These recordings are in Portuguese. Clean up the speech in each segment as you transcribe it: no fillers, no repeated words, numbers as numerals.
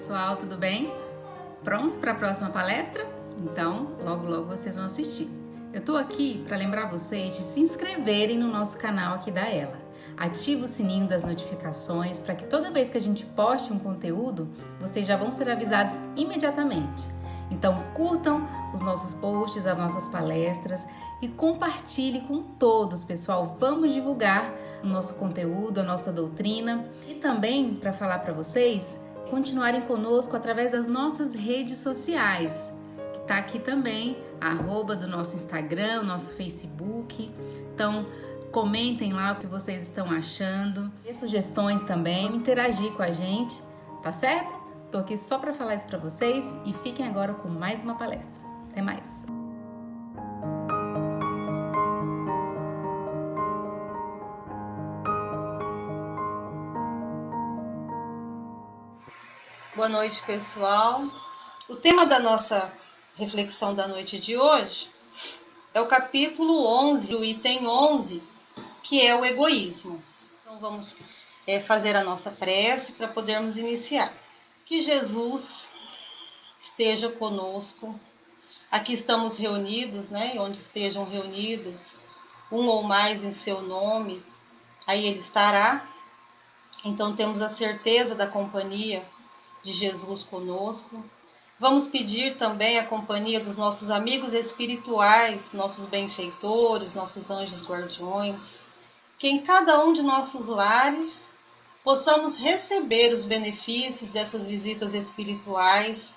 pessoal, tudo bem? Prontos para a próxima palestra? Então, logo vocês vão assistir. Eu tô aqui para lembrar vocês de se inscreverem no nosso canal aqui da Ela. Ativa o sininho das notificações para que toda vez que a gente poste um conteúdo, vocês já vão ser avisados imediatamente. Então, curtam os nossos posts, as nossas palestras e compartilhe com todos, pessoal. Vamos divulgar o nosso conteúdo, a nossa doutrina e também para falar para vocês continuarem conosco através das nossas redes sociais, que está aqui também, a @ do nosso Instagram, nosso Facebook. Então, comentem lá o que vocês estão achando, dê sugestões também, interagir com a gente, tá certo? Tô aqui só para falar isso para vocês e fiquem agora com mais uma palestra. Até mais! Boa noite, pessoal. O tema da nossa reflexão da noite de hoje é o capítulo 11, o item 11, que é o egoísmo. Então vamos fazer a nossa prece para podermos iniciar. Que Jesus esteja conosco. Aqui estamos reunidos, né? Onde estejam reunidos um ou mais em seu nome, aí Ele estará. Então temos a certeza da companhia de Jesus conosco. Vamos pedir também a companhia dos nossos amigos espirituais, nossos benfeitores, nossos anjos guardiões, que em cada um de nossos lares possamos receber os benefícios dessas visitas espirituais,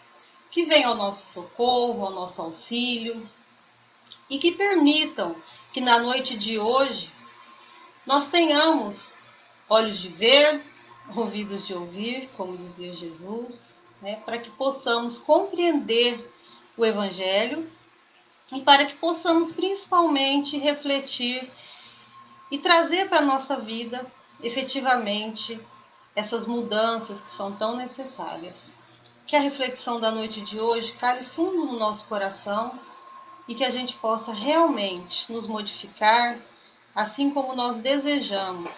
que venham ao nosso socorro, ao nosso auxílio, e que permitam que na noite de hoje nós tenhamos olhos de ver, ouvidos de ouvir, como dizia Jesus, né, para que possamos compreender o Evangelho e para que possamos principalmente refletir e trazer para a nossa vida efetivamente essas mudanças que são tão necessárias. Que a reflexão da noite de hoje cale fundo no nosso coração e que a gente possa realmente nos modificar assim como nós desejamos,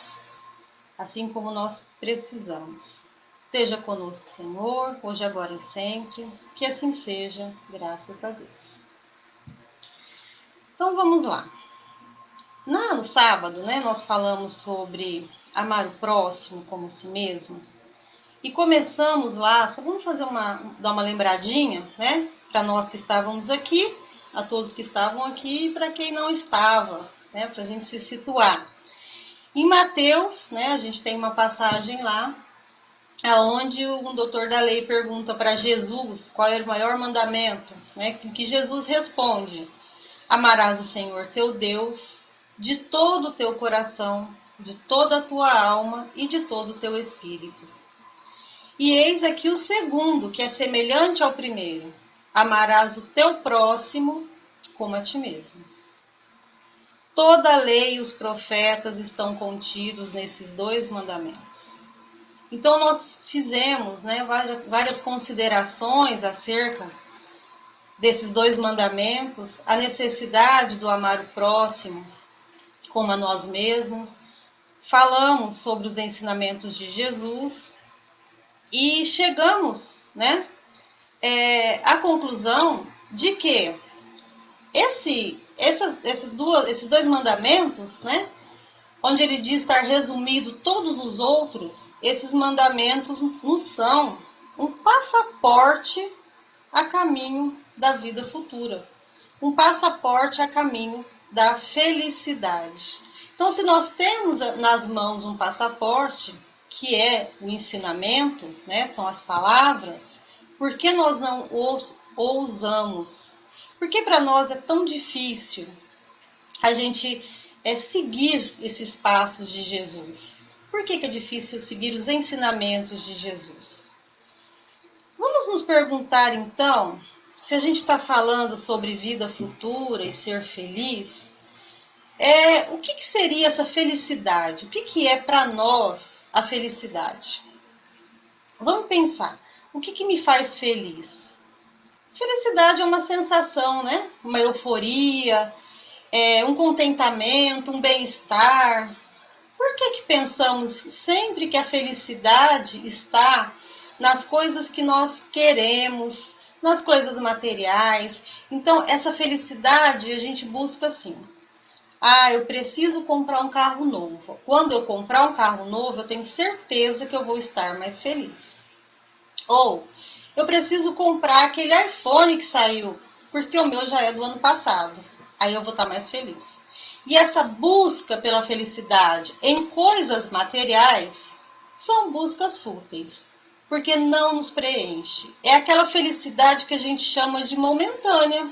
assim como nós precisamos. Esteja conosco, Senhor, hoje, agora e sempre. Que assim seja, graças a Deus. Então vamos lá. No sábado, né, nós falamos sobre amar o próximo como a si mesmo. E começamos lá, só vamos dar uma lembradinha, né? Para nós que estávamos aqui, a todos que estavam aqui e para quem não estava, né? Para a gente se situar. Em Mateus, né, a gente tem uma passagem lá, onde um doutor da lei pergunta para Jesus qual era o maior mandamento, né, que Jesus responde: amarás o Senhor teu Deus de todo o teu coração, de toda a tua alma e de todo o teu espírito. E eis aqui o segundo, que é semelhante ao primeiro: amarás o teu próximo como a ti mesmo. Toda a lei e os profetas estão contidos nesses dois mandamentos. Então nós fizemos, né, várias considerações acerca desses dois mandamentos, a necessidade do amar o próximo como a nós mesmos. Falamos sobre os ensinamentos de Jesus e chegamos, né, à conclusão de que esses dois mandamentos, né, onde ele diz estar resumido todos os outros, esses mandamentos nos são um passaporte a caminho da vida futura, um passaporte a caminho da felicidade. Então, se nós temos nas mãos um passaporte, que é o ensinamento, né, são as palavras, por que nós não os usamos? Por que para nós é tão difícil a gente seguir esses passos de Jesus? Por que é difícil seguir os ensinamentos de Jesus? Vamos nos perguntar então, se a gente está falando sobre vida futura e ser feliz, o que seria essa felicidade? O que é para nós a felicidade? Vamos pensar, o que me faz feliz? Felicidade é uma sensação, né? Uma euforia, um contentamento, um bem-estar. Por que pensamos sempre que a felicidade está nas coisas que nós queremos, nas coisas materiais. Então, essa felicidade a gente busca assim. Ah, eu preciso comprar um carro novo. Quando eu comprar um carro novo, eu tenho certeza que eu vou estar mais feliz. Ou, eu preciso comprar aquele iPhone que saiu, porque o meu já é do ano passado. Aí eu vou estar mais feliz. E essa busca pela felicidade em coisas materiais são buscas fúteis, porque não nos preenche. É aquela felicidade que a gente chama de momentânea,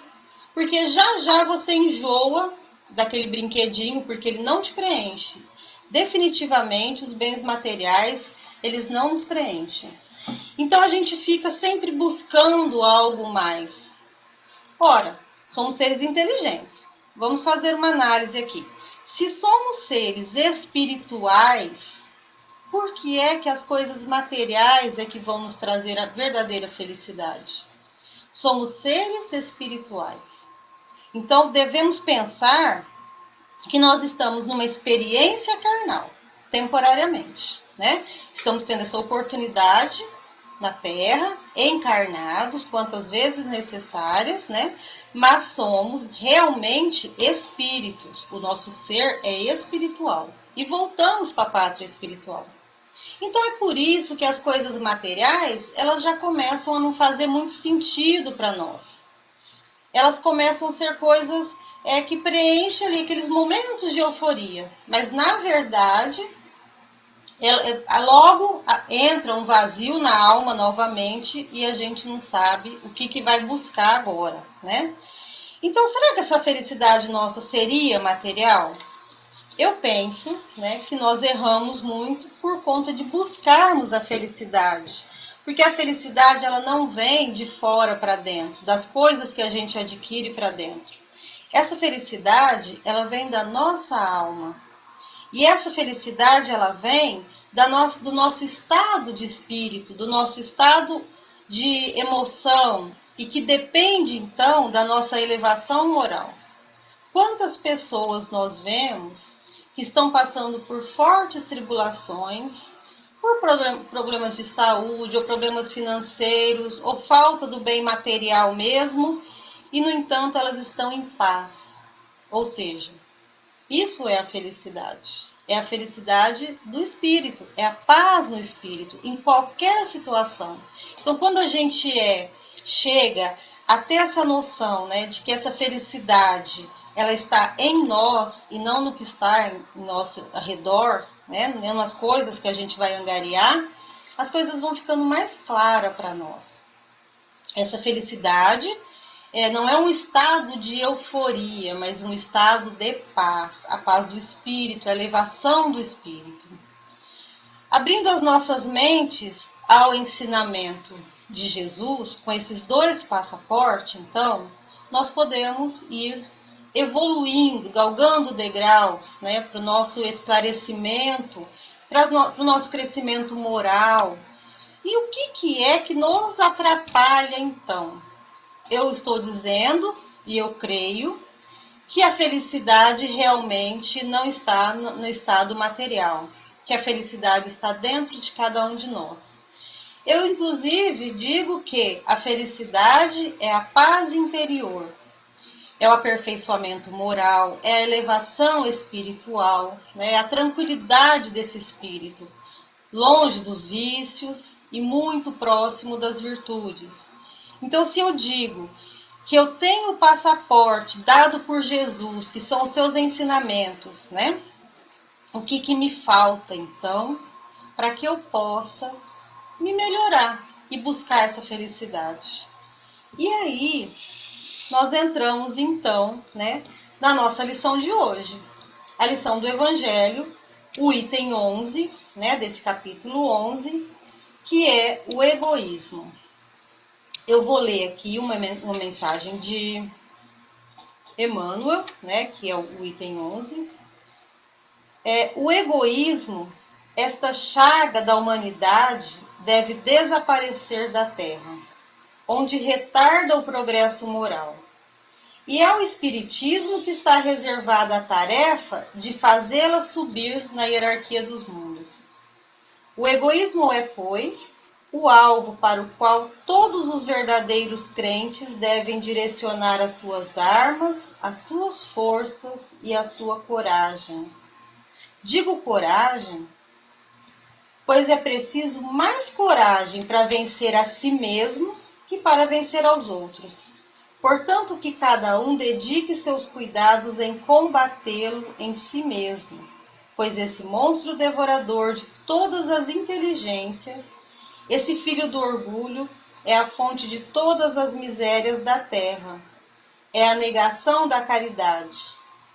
porque já já você enjoa daquele brinquedinho, porque ele não te preenche. Definitivamente, os bens materiais, eles não nos preenchem. Então a gente fica sempre buscando algo mais. Ora, somos seres inteligentes. Vamos fazer uma análise aqui. Se somos seres espirituais, por que é que as coisas materiais é que vão nos trazer a verdadeira felicidade? Somos seres espirituais. Então devemos pensar que nós estamos numa experiência carnal, temporariamente, né? Estamos tendo essa oportunidade na Terra, encarnados, quantas vezes necessárias, né? Mas somos realmente espíritos. O nosso ser é espiritual. E voltamos para a pátria espiritual. Então é por isso que as coisas materiais, elas já começam a não fazer muito sentido para nós. Elas começam a ser coisas que preenchem ali aqueles momentos de euforia. Mas na verdade, logo entra um vazio na alma novamente e a gente não sabe o que vai buscar agora, né? Então, será que essa felicidade nossa seria material? Eu penso, né, que nós erramos muito por conta de buscarmos a felicidade. Porque a felicidade, ela não vem de fora para dentro, das coisas que a gente adquire para dentro. Essa felicidade, ela vem da nossa alma. E essa felicidade, ela vem do nosso estado de espírito, do nosso estado de emoção, e que depende, então, da nossa elevação moral. Quantas pessoas nós vemos que estão passando por fortes tribulações, por problemas de saúde, ou problemas financeiros, ou falta do bem material mesmo, e, no entanto, elas estão em paz. Ou seja, isso é a felicidade. É a felicidade do espírito, é a paz no espírito, em qualquer situação. Então, quando a gente chega a ter essa noção, né, de que essa felicidade, ela está em nós e não no que está em nosso redor, né, nas coisas que a gente vai angariar, as coisas vão ficando mais claras para nós. Essa felicidade não é um estado de euforia, mas um estado de paz, a paz do espírito, a elevação do espírito. Abrindo as nossas mentes ao ensinamento de Jesus, com esses dois passaportes, então, nós podemos ir evoluindo, galgando degraus, né, para o nosso esclarecimento, para o nosso crescimento moral. E o que é que nos atrapalha, então? Eu estou dizendo, e eu creio, que a felicidade realmente não está no estado material, que a felicidade está dentro de cada um de nós. Eu, inclusive, digo que a felicidade é a paz interior, é o aperfeiçoamento moral, é a elevação espiritual, né? É a tranquilidade desse espírito, longe dos vícios e muito próximo das virtudes. Então, se eu digo que eu tenho o passaporte dado por Jesus, que são os seus ensinamentos, né? O que me falta, então, para que eu possa me melhorar e buscar essa felicidade? E aí, nós entramos, então, né, na nossa lição de hoje. A lição do Evangelho, o item 11, né, desse capítulo 11, que é o egoísmo. Eu vou ler aqui uma mensagem de Emmanuel, né, que é o item 11. O egoísmo, esta chaga da humanidade, deve desaparecer da Terra, onde retarda o progresso moral. E é o Espiritismo que está reservada a tarefa de fazê-la subir na hierarquia dos mundos. O egoísmo é, pois, o alvo para o qual todos os verdadeiros crentes devem direcionar as suas armas, as suas forças e a sua coragem. Digo coragem, pois é preciso mais coragem para vencer a si mesmo que para vencer aos outros. Portanto, que cada um dedique seus cuidados em combatê-lo em si mesmo, pois esse monstro devorador de todas as inteligências, esse filho do orgulho, é a fonte de todas as misérias da terra, é a negação da caridade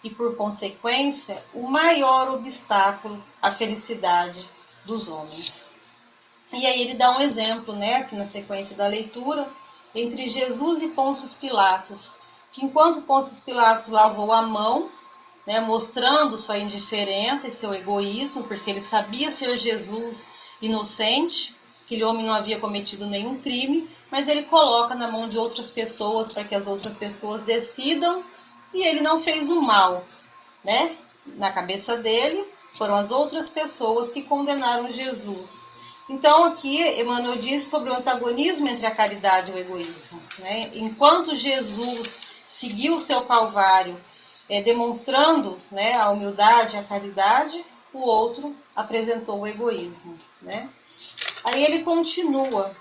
e, por consequência, o maior obstáculo à felicidade dos homens. E aí ele dá um exemplo, né, aqui na sequência da leitura, entre Jesus e Pôncio Pilatos, que enquanto Pôncio Pilatos lavou a mão, né, mostrando sua indiferença e seu egoísmo, porque ele sabia ser Jesus inocente, aquele homem não havia cometido nenhum crime, mas ele coloca na mão de outras pessoas para que as outras pessoas decidam, e ele não fez o mal, né? Na cabeça dele, foram as outras pessoas que condenaram Jesus. Então aqui Emmanuel diz sobre o antagonismo entre a caridade e o egoísmo, né? Enquanto Jesus seguiu o seu calvário, demonstrando, né, a humildade e a caridade, o outro apresentou o egoísmo, né? Aí ele continua.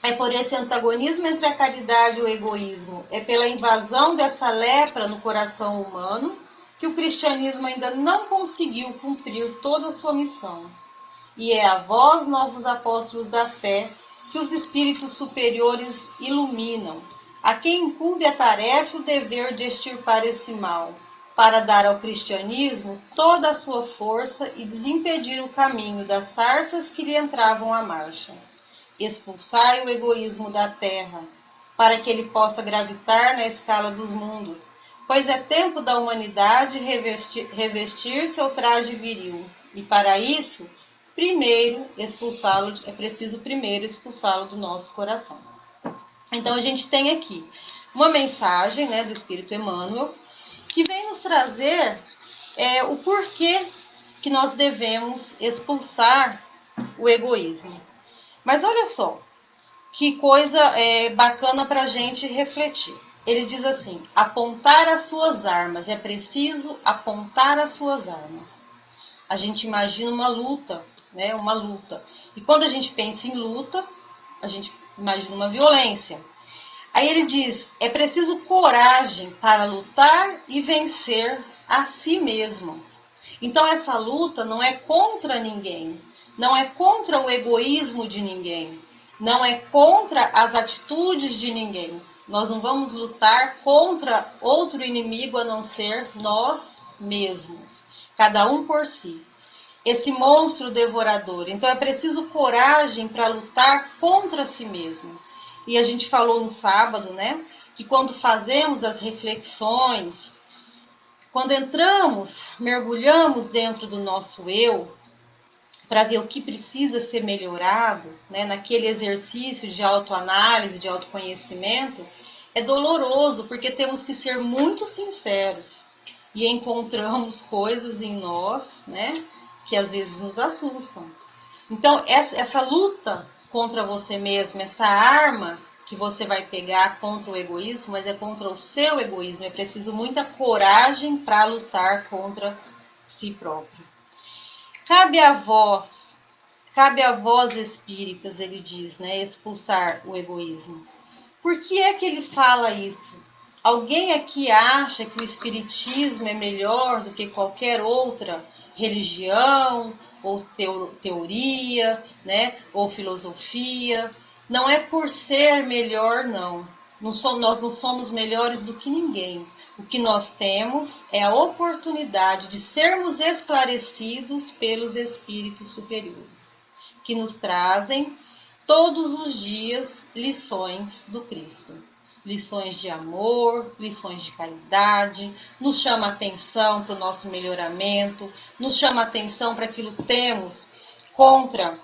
É por esse antagonismo entre a caridade e o egoísmo, é pela invasão dessa lepra no coração humano, que o cristianismo ainda não conseguiu cumprir toda a sua missão. E é a vós, novos apóstolos da fé, que os espíritos superiores iluminam, a quem incumbe a tarefa e o dever de extirpar esse mal, para dar ao cristianismo toda a sua força e desimpedir o caminho das sarças que lhe entravam à marcha. Expulsai o egoísmo da terra, para que ele possa gravitar na escala dos mundos, pois é tempo da humanidade revestir seu traje viril, e para isso, é preciso primeiro expulsá-lo do nosso coração. Então a gente tem aqui uma mensagem, né, do Espírito Emmanuel, que vem nos trazer o porquê que nós devemos expulsar o egoísmo. Mas olha só, que coisa bacana para a gente refletir. Ele diz assim, apontar as suas armas, é preciso apontar as suas armas. A gente imagina uma luta, né? Uma luta. E quando a gente pensa em luta, a gente imagina uma violência. Aí ele diz, é preciso coragem para lutar e vencer a si mesmo. Então essa luta não é contra ninguém, não é contra o egoísmo de ninguém, não é contra as atitudes de ninguém. Nós não vamos lutar contra outro inimigo a não ser nós mesmos, cada um por si. Esse monstro devorador. Então é preciso coragem para lutar contra si mesmo. E a gente falou no sábado, né, que quando fazemos as reflexões, quando entramos, mergulhamos dentro do nosso eu, para ver o que precisa ser melhorado, né, naquele exercício de autoanálise, de autoconhecimento, é doloroso, porque temos que ser muito sinceros e encontramos coisas em nós, né, que às vezes nos assustam. Então, essa luta contra você mesmo, essa arma que você vai pegar contra o egoísmo, mas é contra o seu egoísmo. É preciso muita coragem para lutar contra si próprio. Cabe a vós espíritas, ele diz, né, expulsar o egoísmo. Por que é que ele fala isso? Alguém aqui acha que o espiritismo é melhor do que qualquer outra religião, ou teoria, né, ou filosofia? Não é por ser melhor, não. Nós não somos melhores do que ninguém. O que nós temos é a oportunidade de sermos esclarecidos pelos espíritos superiores, que nos trazem todos os dias lições do Cristo. Lições de amor, lições de caridade, nos chama atenção para o nosso melhoramento, nos chama atenção para que lutemos contra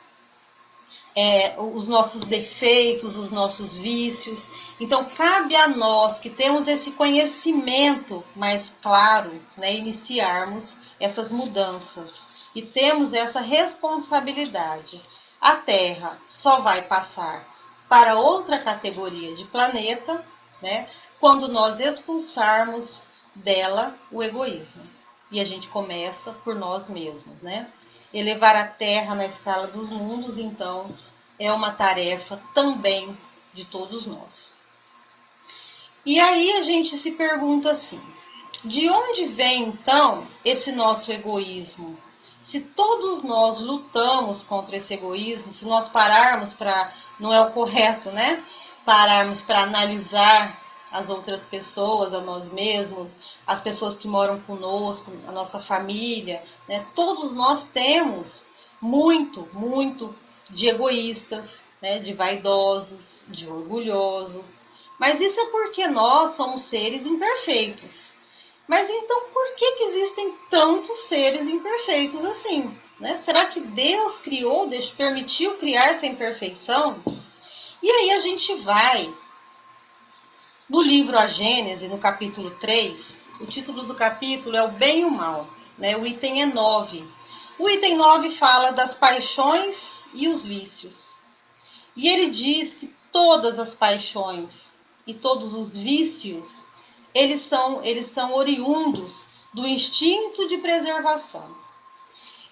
os nossos defeitos, os nossos vícios. Então, cabe a nós que temos esse conhecimento mais claro, né, iniciarmos essas mudanças. E temos essa responsabilidade. a Terra só vai passar para outra categoria de planeta, né, quando nós expulsarmos dela o egoísmo. E a gente começa por nós mesmos, né? Elevar a Terra na escala dos mundos, então, é uma tarefa também de todos nós. E aí a gente se pergunta assim, de onde vem então esse nosso egoísmo? Se todos nós lutamos contra esse egoísmo, se nós pararmos para, não é o correto, né? Pararmos para analisar as outras pessoas, a nós mesmos, as pessoas que moram conosco, a nossa família, né? Todos nós temos muito, muito de egoístas, né? De vaidosos, de orgulhosos. Mas isso é porque nós somos seres imperfeitos. Mas então por que existem tantos seres imperfeitos assim? Né? Será que Deus criou, permitiu criar essa imperfeição? E aí a gente vai no livro A Gênese, no capítulo 3, o título do capítulo é o bem e o mal, né? O item é 9. O item 9 fala das paixões e os vícios. E ele diz que todas as paixões e todos os vícios eles são oriundos do instinto de preservação.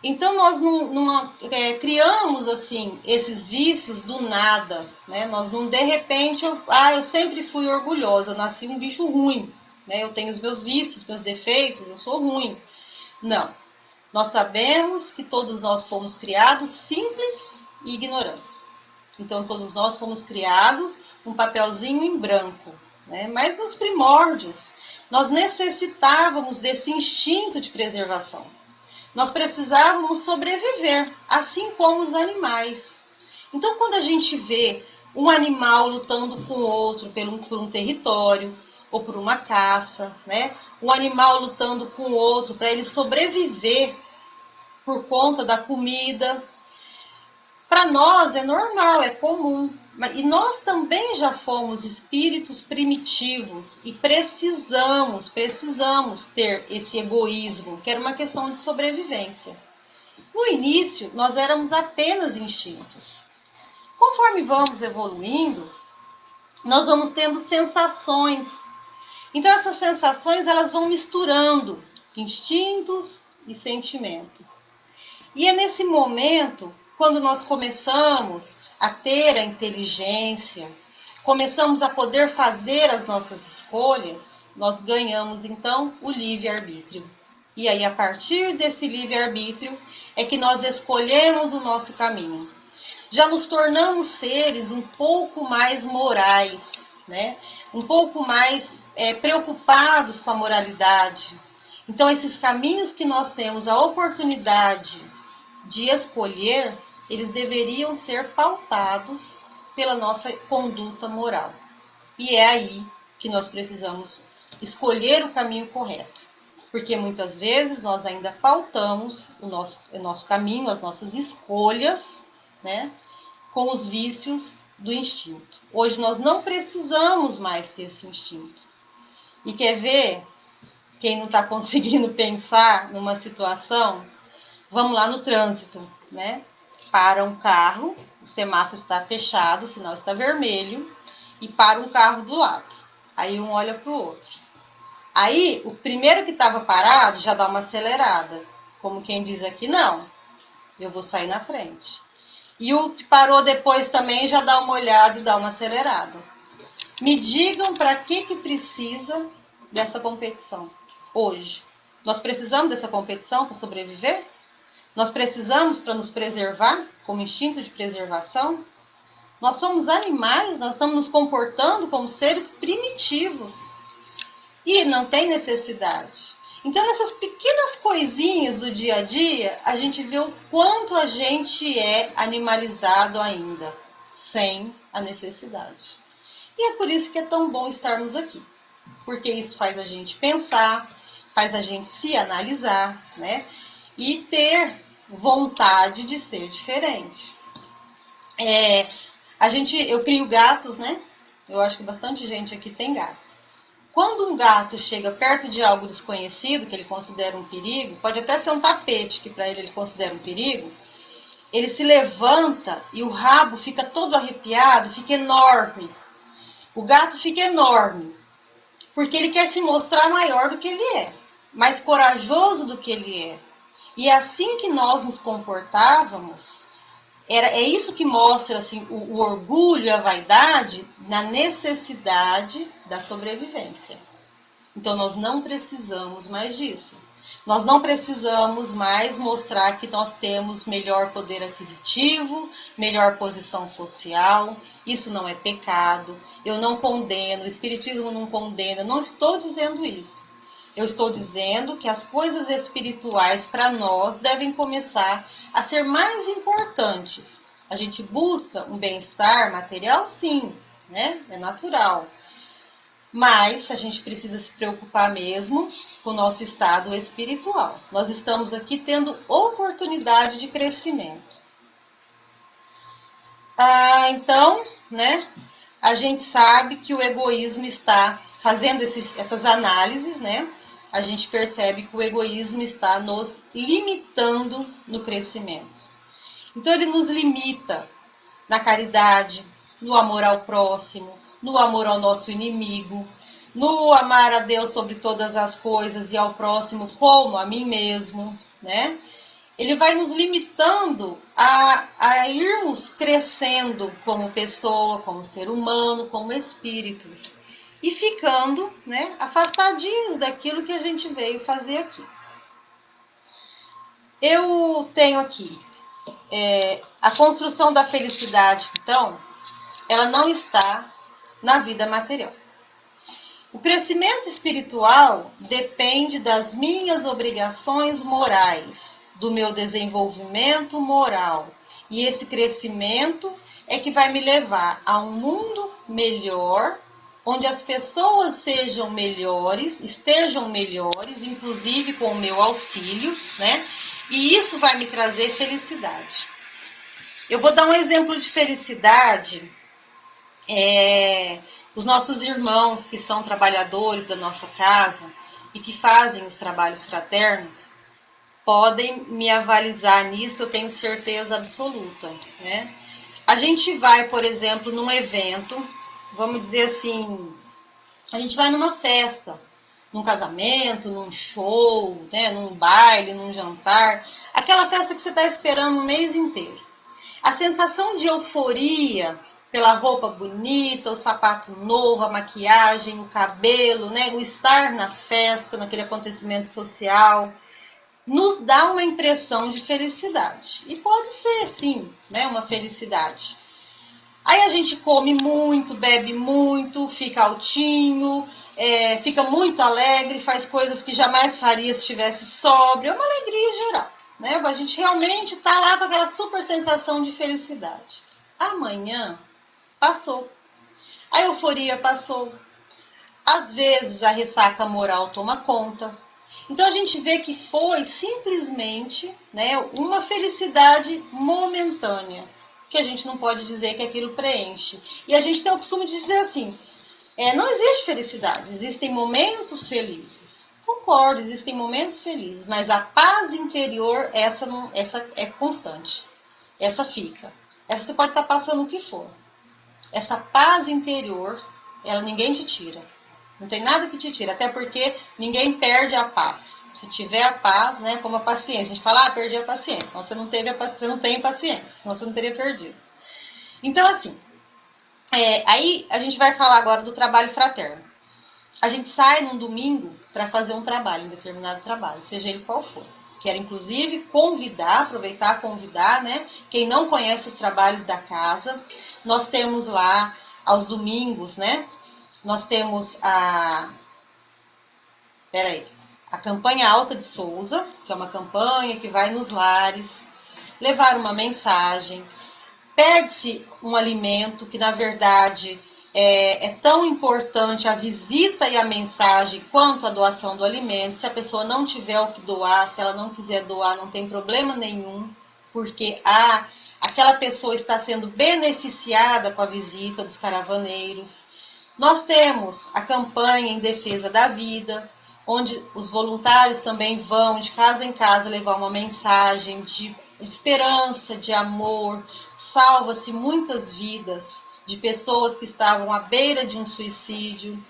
Então nós não criamos assim esses vícios do nada, né? Nós não de repente eu sempre fui orgulhosa, eu nasci um bicho ruim, né? Eu tenho os meus vícios, meus defeitos, eu sou ruim. Não. Nós sabemos que todos nós fomos criados simples e ignorantes. Então todos nós fomos criados um papelzinho em branco. Né? Mas nos primórdios, nós necessitávamos desse instinto de preservação. Nós precisávamos sobreviver, assim como os animais. Então, quando a gente vê um animal lutando com outro por um território ou por uma caça, né? Um animal lutando com o outro para ele sobreviver por conta da comida, para nós é normal, é comum. E nós também já fomos espíritos primitivos e precisamos ter esse egoísmo, que era uma questão de sobrevivência. No início, nós éramos apenas instintos. Conforme vamos evoluindo, nós vamos tendo sensações. Então essas sensações elas vão misturando instintos e sentimentos. E é nesse momento, quando nós começamos a ter a inteligência, começamos a poder fazer as nossas escolhas, nós ganhamos então o livre-arbítrio. E aí, a partir desse livre-arbítrio, é que nós escolhemos o nosso caminho. Já nos tornamos seres um pouco mais morais, né? Um pouco mais preocupados com a moralidade. Então, esses caminhos que nós temos a oportunidade de escolher, eles deveriam ser pautados pela nossa conduta moral. E é aí que nós precisamos escolher o caminho correto. Porque muitas vezes nós ainda pautamos o nosso caminho, as nossas escolhas, né, com os vícios do instinto. Hoje nós não precisamos mais ter esse instinto. E quer ver quem não está conseguindo pensar numa situação? Vamos lá no trânsito, né? Para um carro, o semáforo está fechado, o sinal está vermelho, e para um carro do lado. Aí um olha para o outro. Aí, o primeiro que estava parado já dá uma acelerada. Como quem diz aqui, não, eu vou sair na frente. E o que parou depois também já dá uma olhada e dá uma acelerada. Me digam para que precisa dessa competição hoje. Nós precisamos dessa competição para sobreviver? Nós precisamos para nos preservar, como instinto de preservação? Nós somos animais, nós estamos nos comportando como seres primitivos. E não tem necessidade. Então, nessas pequenas coisinhas do dia a dia, a gente vê o quanto a gente é animalizado ainda, sem a necessidade. E é por isso que é tão bom estarmos aqui. Porque isso faz a gente pensar, faz a gente se analisar, né? E ter vontade de ser diferente. Eu crio gatos, né? Eu acho que bastante gente aqui tem gato. Quando um gato chega perto de algo desconhecido, que ele considera um perigo, pode até ser um tapete, que para ele considera um perigo, ele se levanta e o rabo fica todo arrepiado, fica enorme. O gato fica enorme, porque ele quer se mostrar maior do que ele é, mais corajoso do que ele é. E é assim que nós nos comportávamos. É isso que mostra assim, o orgulho e a vaidade na necessidade da sobrevivência. Então nós não precisamos mais disso. Nós não precisamos mais mostrar que nós temos melhor poder aquisitivo, melhor posição social. Isso não é pecado. Eu não condeno, o Espiritismo não condena. Eu não estou dizendo isso. Eu estou dizendo que as coisas espirituais para nós devem começar a ser mais importantes. A gente busca um bem-estar material, sim, né? É natural. Mas a gente precisa se preocupar mesmo com o nosso estado espiritual. Nós estamos aqui tendo oportunidade de crescimento. Então, né, a gente sabe que o egoísmo está fazendo essas análises, né? A gente percebe que o egoísmo está nos limitando no crescimento. Então ele nos limita na caridade, no amor ao próximo, no amor ao nosso inimigo, no amar a Deus sobre todas as coisas e ao próximo como a mim mesmo, né? Ele vai nos limitando a irmos crescendo como pessoa, como ser humano, como espíritos. E ficando, né, afastadinhos daquilo que a gente veio fazer aqui. Eu tenho aqui a construção da felicidade, então, ela não está na vida material. O crescimento espiritual depende das minhas obrigações morais, do meu desenvolvimento moral. E esse crescimento é que vai me levar a um mundo melhor, onde as pessoas sejam melhores, estejam melhores, inclusive com o meu auxílio, né? E isso vai me trazer felicidade. Eu vou dar um exemplo de felicidade. Os nossos irmãos que são trabalhadores da nossa casa e que fazem os trabalhos fraternos podem me avalizar nisso, eu tenho certeza absoluta, né? A gente vai, por exemplo, num evento, vamos dizer assim, a gente vai numa festa, num casamento, num show, né, num baile, num jantar, aquela festa que você está esperando o mês inteiro. A sensação de euforia pela roupa bonita, o sapato novo, a maquiagem, o cabelo, né, o estar na festa, naquele acontecimento social, nos dá uma impressão de felicidade. E pode ser, sim, né, uma felicidade. Aí a gente come muito, bebe muito, fica altinho, fica muito alegre, faz coisas que jamais faria se estivesse sóbrio. É uma alegria geral, né? A gente realmente está lá com aquela super sensação de felicidade. Amanhã passou. A euforia passou. Às vezes a ressaca moral toma conta. Então a gente vê que foi simplesmente, né, uma felicidade momentânea, que a gente não pode dizer que aquilo preenche. E a gente tem o costume de dizer assim, não existe felicidade, existem momentos felizes. Concordo, existem momentos felizes, mas a paz interior, essa é constante. Essa fica. Essa você pode estar passando o que for. Essa paz interior, ninguém te tira. Não tem nada que te tira, até porque ninguém perde a paz. Se tiver a paz, né, como a paciência. A gente fala, perdi a paciência. Então você não tem paciência, senão você não teria perdido. Então, assim, aí a gente vai falar agora do trabalho fraterno. A gente sai num domingo para fazer um trabalho, um determinado trabalho, seja ele qual for. Quero, inclusive, convidar, né, quem não conhece os trabalhos da casa. Nós temos lá, aos domingos, né, nós temos a campanha Alta de Souza, que é uma campanha que vai nos lares levar uma mensagem. Pede-se um alimento que, na verdade, é tão importante a visita e a mensagem quanto a doação do alimento. Se a pessoa não tiver o que doar, se ela não quiser doar, não tem problema nenhum, porque aquela pessoa está sendo beneficiada com a visita dos caravaneiros. Nós temos a campanha em defesa da vida, onde os voluntários também vão de casa em casa levar uma mensagem de esperança, de amor, salva-se muitas vidas de pessoas que estavam à beira de um suicídio,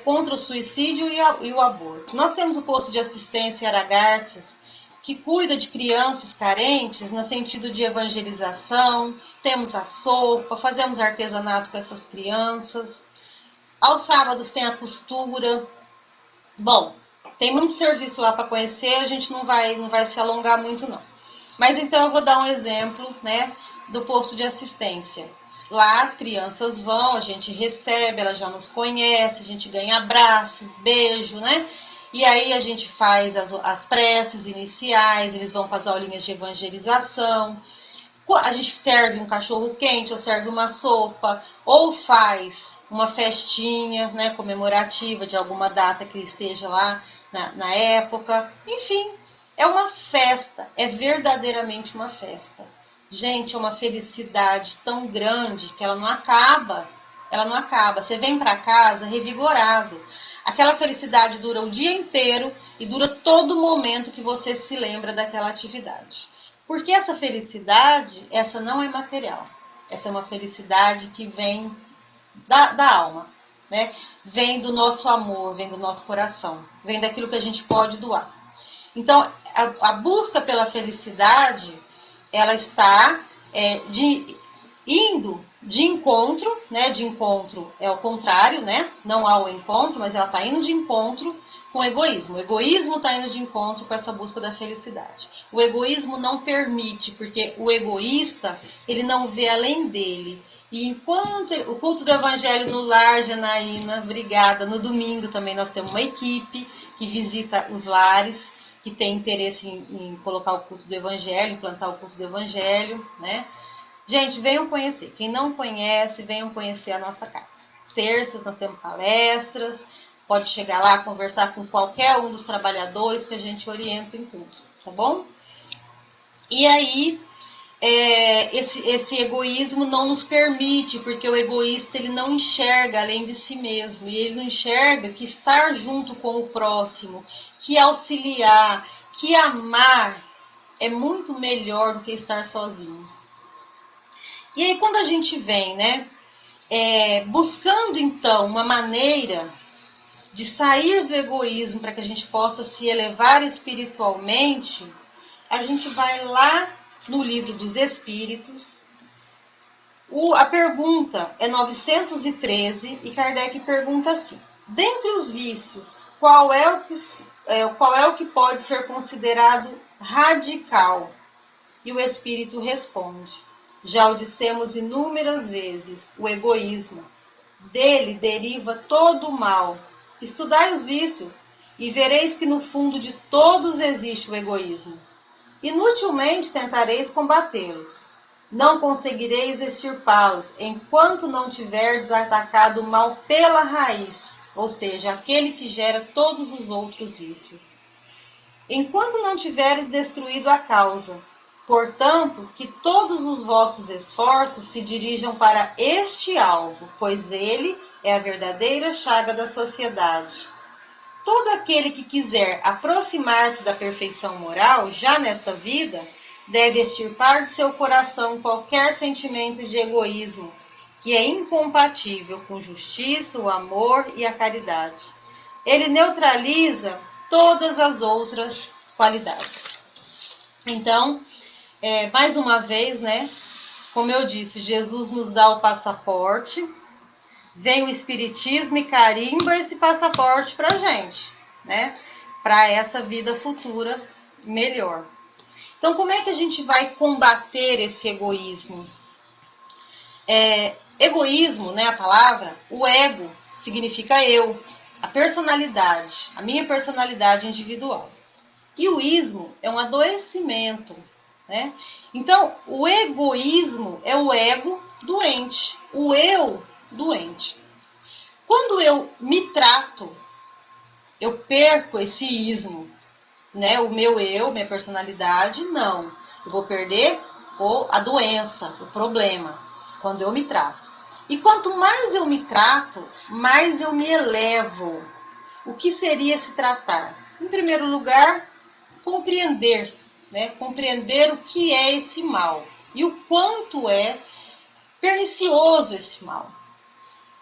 contra o suicídio e o aborto. Nós temos o posto de assistência Aragarças, que cuida de crianças carentes no sentido de evangelização, temos a sopa, fazemos artesanato com essas crianças. Aos sábados tem a costura. Bom, tem muito serviço lá para conhecer, a gente não vai se alongar muito não. Mas então eu vou dar um exemplo, né, do posto de assistência. Lá as crianças vão, a gente recebe, elas já nos conhecem, a gente ganha abraço, beijo, né? E aí a gente faz as preces iniciais, eles vão para as aulinhas de evangelização. A gente serve um cachorro quente, ou serve uma sopa, ou faz uma festinha, né, comemorativa de alguma data que esteja lá na época. Enfim, é uma festa, é verdadeiramente uma festa. Gente, é uma felicidade tão grande que ela não acaba. Ela não acaba. Você vem para casa revigorado. Aquela felicidade dura o dia inteiro e dura todo momento que você se lembra daquela atividade. Porque essa felicidade, essa não é material. Essa é uma felicidade que vem da alma, né? Vem do nosso amor, vem do nosso coração, vem daquilo que a gente pode doar. Então, a busca pela felicidade, ela está indo de encontro, né? De encontro é o contrário, né? Não há o encontro, mas ela está indo de encontro com o egoísmo. O egoísmo está indo de encontro com essa busca da felicidade. O egoísmo não permite, porque o egoísta, ele não vê além dele. E enquanto o culto do evangelho no lar, Janaína, obrigada. No domingo também nós temos uma equipe que visita os lares, que tem interesse em colocar o culto do evangelho, implantar o culto do evangelho, né? Gente, venham conhecer. Quem não conhece, venham conhecer a nossa casa. Terças nós temos palestras, pode chegar lá, conversar com qualquer um dos trabalhadores que a gente orienta em tudo, tá bom? E aí, esse egoísmo não nos permite, porque o egoísta ele não enxerga além de si mesmo, e ele não enxerga que estar junto com o próximo, que auxiliar, que amar é muito melhor do que estar sozinho. E aí quando a gente vem, né, buscando então uma maneira de sair do egoísmo para que a gente possa se elevar espiritualmente, a gente vai lá no Livro dos Espíritos. A pergunta é 913 e Kardec pergunta assim: dentre os vícios, qual é o que pode ser considerado radical? E o Espírito responde: já o dissemos inúmeras vezes, o egoísmo. Dele deriva todo o mal. Estudai os vícios e vereis que no fundo de todos existe o egoísmo. Inutilmente tentareis combatê-los. Não conseguireis extirpá-los enquanto não tiverdes atacado o mal pela raiz, ou seja, aquele que gera todos os outros vícios. Enquanto não tiveres destruído a causa. Portanto, que todos os vossos esforços se dirijam para este alvo, pois ele é a verdadeira chaga da sociedade. Todo aquele que quiser aproximar-se da perfeição moral, já nesta vida, deve extirpar de seu coração qualquer sentimento de egoísmo, que é incompatível com justiça, o amor e a caridade. Ele neutraliza todas as outras qualidades. Então, mais uma vez, né? Como eu disse, Jesus nos dá o passaporte, vem o Espiritismo e carimba esse passaporte para a gente, né? Para essa vida futura melhor. Então, como é que a gente vai combater esse egoísmo? Egoísmo, né? A palavra, o ego significa eu, a personalidade, a minha personalidade individual. E o ismo é um adoecimento, né? Então, o egoísmo é o ego doente, o eu doente. Quando eu me trato, eu perco esse ismo, né? O meu eu, minha personalidade, não. Eu vou perder a doença, o problema, quando eu me trato. E quanto mais eu me trato, mais eu me elevo. O que seria se tratar? Em primeiro lugar, compreender né, compreender o que é esse mal e o quanto é pernicioso esse mal.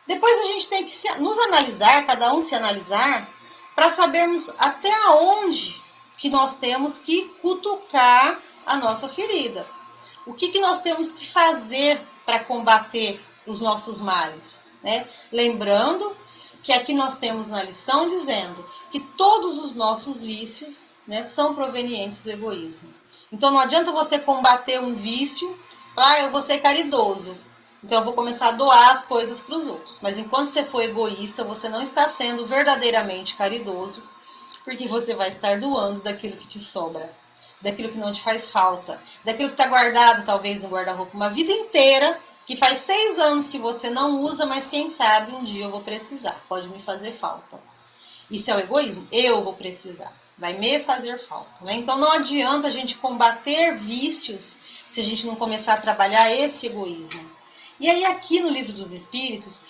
Depois a gente tem que nos analisar, cada um se analisar, para sabermos até onde que nós temos que cutucar a nossa ferida. O que nós temos que fazer para combater os nossos males, né? Lembrando que aqui nós temos na lição dizendo que todos os nossos vícios, né, são provenientes do egoísmo. Então não adianta você combater um vício, eu vou ser caridoso, então eu vou começar a doar as coisas para os outros. Mas enquanto você for egoísta, você não está sendo verdadeiramente caridoso, porque você vai estar doando daquilo que te sobra, daquilo que não te faz falta, daquilo que está guardado talvez no guarda-roupa uma vida inteira, que faz 6 anos que você não usa, mas quem sabe um dia eu vou precisar, pode me fazer falta. Isso é o egoísmo, eu vou precisar, vai me fazer falta, né? Então não adianta a gente combater vícios se a gente não começar a trabalhar esse egoísmo. E aí aqui no Livro dos Espíritos,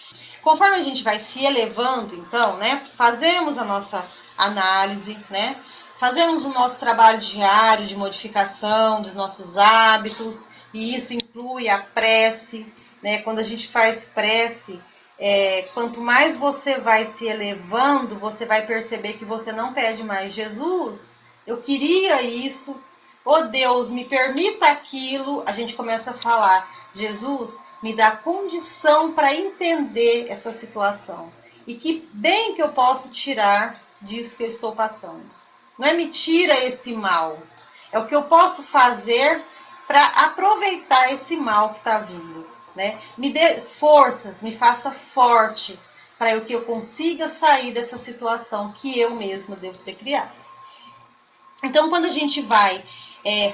conforme a gente vai se elevando, então, né, fazemos a nossa análise, né, fazemos o nosso trabalho diário de modificação dos nossos hábitos, e isso inclui a prece, né? Quando a gente faz prece, quanto mais você vai se elevando, você vai perceber que você não pede mais Jesus, eu queria isso, oh Deus, me permita aquilo, a gente começa a falar, Jesus, me dá condição para entender essa situação. E que bem que eu posso tirar disso que eu estou passando. Não é me tira esse mal. É o que eu posso fazer para aproveitar esse mal que está vindo. Né? Me dê forças, me faça forte para que eu consiga sair dessa situação que eu mesma devo ter criado. Então, quando a gente vai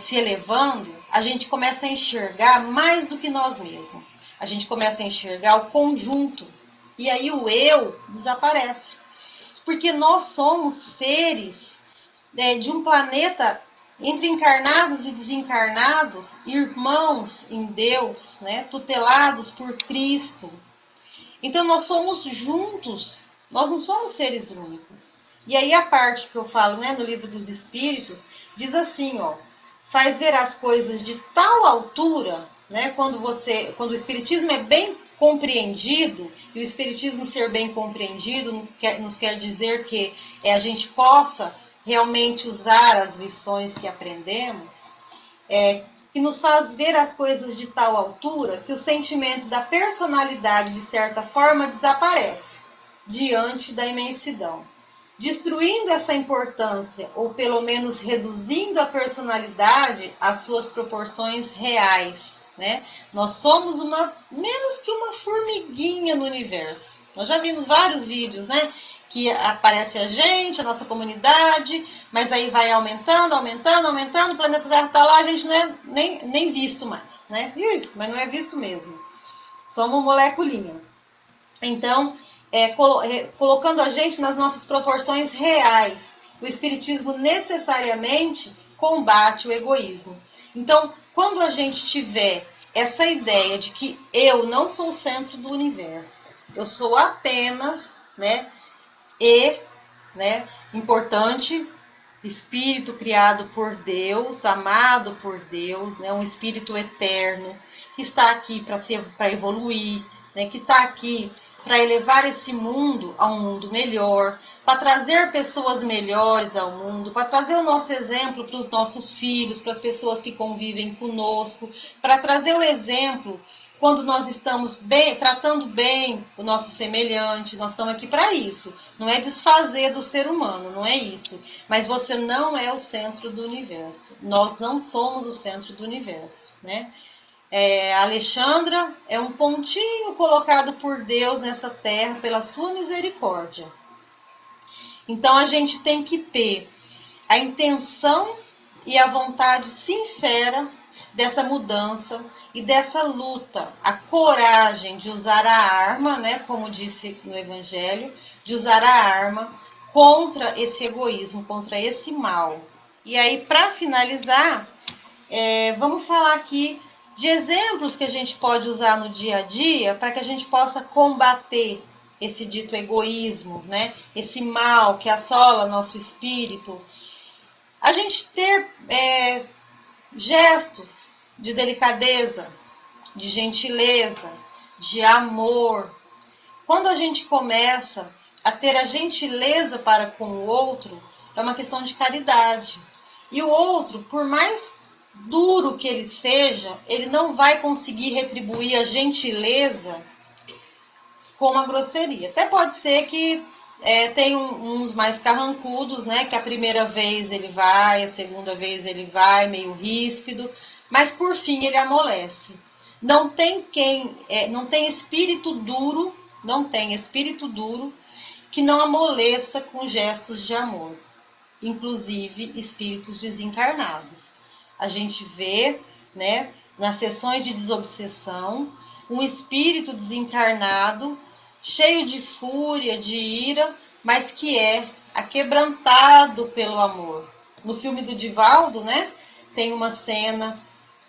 se elevando, a gente começa a enxergar mais do que nós mesmos. A gente começa a enxergar o conjunto. E aí o eu desaparece. Porque nós somos seres de um planeta entre encarnados e desencarnados, irmãos em Deus, né, tutelados por Cristo. Então nós somos juntos, nós não somos seres únicos. E aí a parte que eu falo, né, no Livro dos Espíritos, diz assim, ó, faz ver as coisas de tal altura, né, quando o Espiritismo é bem compreendido, e o Espiritismo ser bem compreendido nos quer dizer que a gente possa realmente usar as lições que aprendemos, que nos faz ver as coisas de tal altura que o sentimento da personalidade, de certa forma, desaparece diante da imensidão, destruindo essa importância, ou pelo menos reduzindo a personalidade às suas proporções reais. Né? Nós somos menos que uma formiguinha no universo. Nós já vimos vários vídeos, né? Que aparece a gente, a nossa comunidade, mas aí vai aumentando, o planeta Terra está lá, a gente não é nem visto mais, né? Mas não é visto mesmo. Somos moleculinha. Então, colocando a gente nas nossas proporções reais, o Espiritismo necessariamente combate o egoísmo. Então, quando a gente tiver essa ideia de que eu não sou o centro do universo, eu sou apenas, importante, espírito criado por Deus, amado por Deus, um espírito eterno, que está aqui para evoluir, que está aqui para elevar esse mundo a um mundo melhor, para trazer pessoas melhores ao mundo, para trazer o nosso exemplo para os nossos filhos, para as pessoas que convivem conosco, para trazer o exemplo quando nós estamos tratando bem o nosso semelhante. Nós estamos aqui para isso. Não é desfazer do ser humano, não é isso. Mas você não é o centro do universo. Nós não somos o centro do universo, né? A Alexandra é um pontinho colocado por Deus nessa terra pela sua misericórdia. Então a gente tem que ter a intenção e a vontade sincera dessa mudança e dessa luta, a coragem de usar a arma, como disse no Evangelho, de usar a arma contra esse egoísmo, contra esse mal. E aí, para finalizar, vamos falar aqui de exemplos que a gente pode usar no dia a dia para que a gente possa combater esse dito egoísmo, esse mal que assola nosso espírito. A gente ter gestos de delicadeza, de gentileza, de amor. Quando a gente começa a ter a gentileza para com o outro, é uma questão de caridade. E o outro, por mais duro que ele seja, ele não vai conseguir retribuir a gentileza com a grosseria. Até pode ser que tem uns mais carrancudos, né? Que a primeira vez ele vai, a segunda vez ele vai, meio ríspido, mas por fim ele amolece. Não tem espírito duro, não tem espírito duro que não amoleça com gestos de amor, inclusive espíritos desencarnados. A gente vê, né, nas sessões de desobsessão, um espírito desencarnado, cheio de fúria, de ira, mas que é aquebrantado pelo amor. No filme do Divaldo, né, tem uma cena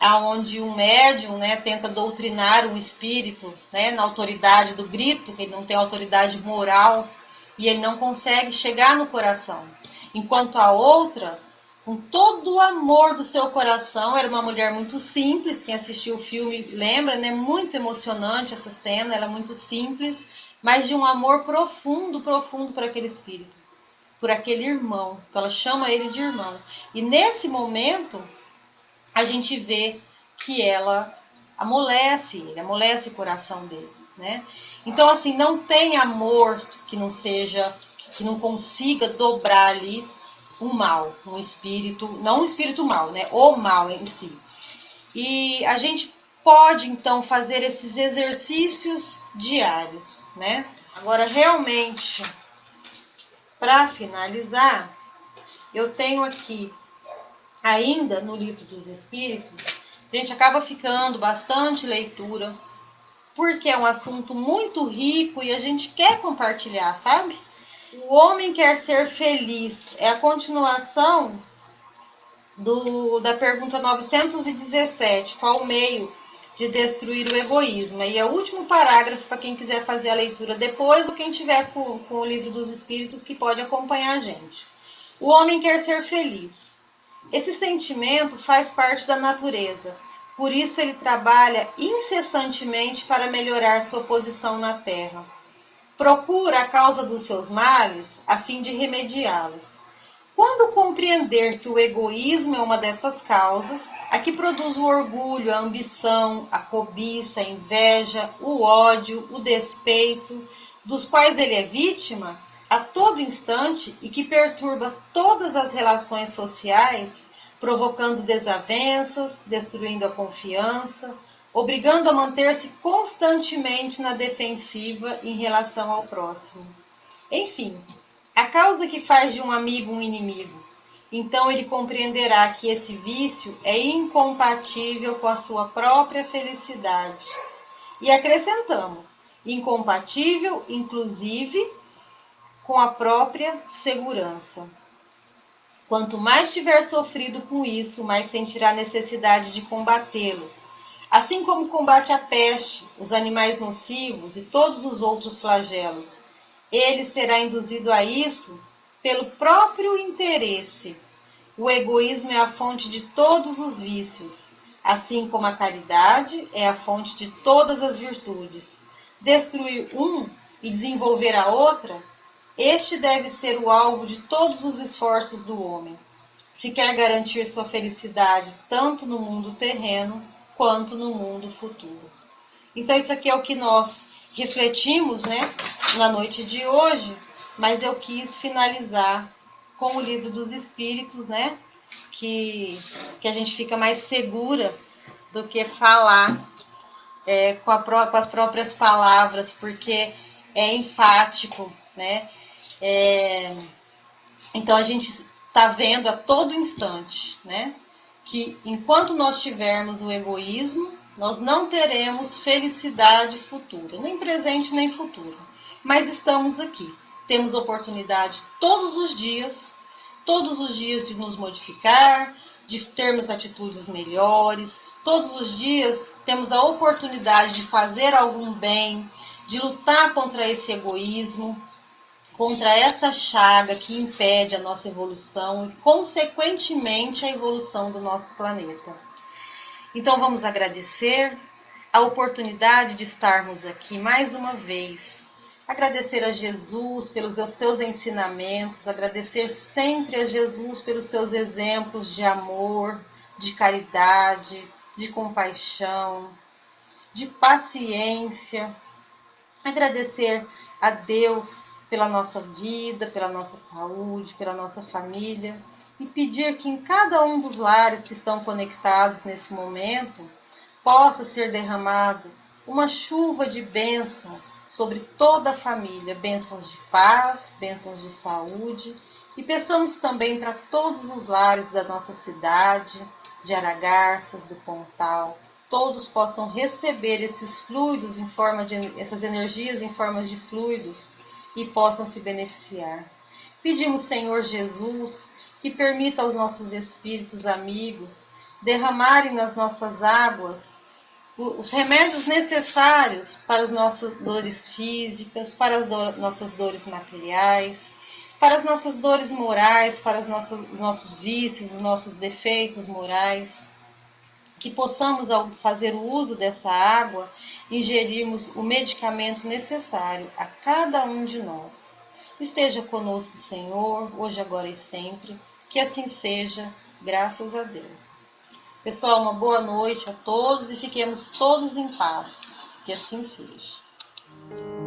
onde um médium, né, tenta doutrinar um espírito, né, na autoridade do grito, que ele não tem autoridade moral, e ele não consegue chegar no coração. Enquanto a outra, com todo o amor do seu coração, era uma mulher muito simples, quem assistiu o filme lembra, né? Muito emocionante essa cena, ela é muito simples, mas de um amor profundo, profundo por aquele espírito, por aquele irmão. Então ela chama ele de irmão. E nesse momento, a gente vê que ela amolece ele, amolece o coração dele, né? Então, assim, não tem amor que não seja, que não consiga dobrar ali um mal, um espírito, não um espírito mal, né? O mal em si. E a gente pode, então, fazer esses exercícios diários, né? Agora, realmente, para finalizar, eu tenho aqui, ainda no Livro dos Espíritos, a gente acaba ficando bastante leitura, porque é um assunto muito rico e a gente quer compartilhar, sabe? O homem quer ser feliz. É a continuação da pergunta 917. Qual o meio de destruir o egoísmo? E é o último parágrafo para quem quiser fazer a leitura depois ou quem tiver com o Livro dos Espíritos que pode acompanhar a gente. O homem quer ser feliz. Esse sentimento faz parte da natureza. Por isso ele trabalha incessantemente para melhorar sua posição na Terra. Procura a causa dos seus males a fim de remediá-los. Quando compreender que o egoísmo é uma dessas causas, a que produz o orgulho, a ambição, a cobiça, a inveja, o ódio, o despeito, dos quais ele é vítima a todo instante e que perturba todas as relações sociais, provocando desavenças, destruindo a confiança, obrigando a manter-se constantemente na defensiva em relação ao próximo. Enfim, a causa que faz de um amigo um inimigo. Então ele compreenderá que esse vício é incompatível com a sua própria felicidade. E acrescentamos, incompatível, inclusive, com a própria segurança. Quanto mais tiver sofrido com isso, mais sentirá necessidade de combatê-lo. Assim como combate a peste, os animais nocivos e todos os outros flagelos. Ele será induzido a isso pelo próprio interesse. O egoísmo é a fonte de todos os vícios, assim como a caridade é a fonte de todas as virtudes. Destruir um e desenvolver a outra, este deve ser o alvo de todos os esforços do homem, se quer garantir sua felicidade tanto no mundo terreno quanto no mundo futuro. Então isso aqui é o que nós refletimos, né, na noite de hoje, mas eu quis finalizar com o Livro dos Espíritos, né, que a gente fica mais segura do que falar com as próprias palavras, porque é enfático, né? Então a gente está vendo a todo instante, né, que enquanto nós tivermos o egoísmo, nós não teremos felicidade futura, nem presente nem futuro. Mas estamos aqui, temos oportunidade todos os dias de nos modificar, de termos atitudes melhores. Todos os dias temos a oportunidade de fazer algum bem, de lutar contra esse egoísmo, contra essa chaga que impede a nossa evolução e, consequentemente, a evolução do nosso planeta. Então, vamos agradecer a oportunidade de estarmos aqui mais uma vez. Agradecer a Jesus pelos seus ensinamentos, agradecer sempre a Jesus pelos seus exemplos de amor, de caridade, de compaixão, de paciência. Agradecer a Deus pela nossa vida, pela nossa saúde, pela nossa família e pedir que em cada um dos lares que estão conectados nesse momento possa ser derramado uma chuva de bênçãos sobre toda a família, bênçãos de paz, bênçãos de saúde, e peçamos também para todos os lares da nossa cidade, de Aragarças, do Pontal, todos possam receber esses fluidos em forma de essas energias em forma de fluidos e possam se beneficiar. Pedimos, Senhor Jesus, que permita aos nossos espíritos amigos derramarem nas nossas águas os remédios necessários para as nossas dores físicas, para as nossas dores materiais, para as nossas dores morais, para os nossos vícios, os nossos defeitos morais. Que possamos, ao fazer o uso dessa água, ingerirmos o medicamento necessário a cada um de nós. Esteja conosco, Senhor, hoje, agora e sempre. Que assim seja, graças a Deus. Pessoal, uma boa noite a todos e fiquemos todos em paz. Que assim seja.